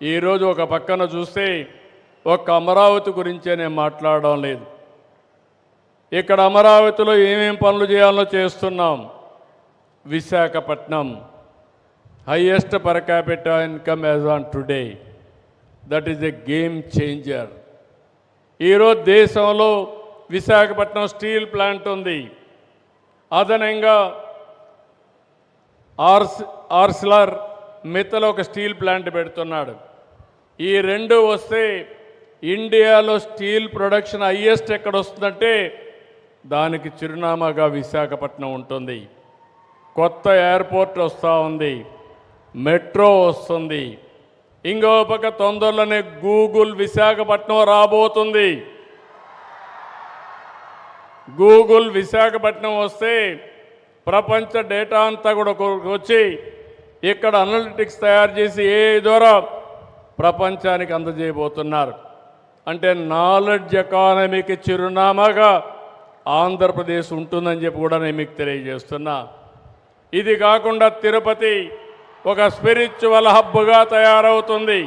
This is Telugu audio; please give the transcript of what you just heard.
ఈరోజు ఒక పక్కన చూస్తే ఒక్క అమరావతి గురించే నేను మాట్లాడడం లేదు. ఇక్కడ అమరావతిలో ఏమేం పనులు చేయాలో చేస్తున్నాం. Visakhapatnam highest per capita income as on today. That is a game changer. ఈరోజు దేశంలో విశాఖపట్నం స్టీల్ ప్లాంట్ ఉంది. అదనంగా ఆర్సిలర్ మిత్తలో ఒక స్టీల్ ప్లాంట్ పెడుతున్నాడు. ఈ రెండు వస్తే ఇండియాలో స్టీల్ ప్రొడక్షన్ హైయెస్ట్ ఎక్కడ వస్తుందంటే దానికి చిరునామాగా విశాఖపట్నం ఉంటుంది. కొత్త ఎయిర్పోర్ట్ వస్తూ ఉంది, మెట్రో వస్తుంది. ఇంకో పక్క తొందరలోనే గూగుల్ విశాఖపట్నం రాబోతుంది. గూగుల్ విశాఖపట్నం వస్తే ప్రపంచ డేటా అంతా కూడా వచ్చి ఇక్కడ అనలిటిక్స్ తయారు చేసి AI ద్వారా ప్రపంచానికి అందజేయబోతున్నారు. అంటే నాలెడ్జ్ ఎకానమీకి చిరునామాగా ఆంధ్రప్రదేశ్ ఉంటుందని చెప్పి కూడా నేను మీకు తెలియజేస్తున్నా. ఇది కాకుండా తిరుపతి ఒక స్పిరిచువల్ హబ్గా తయారవుతుంది.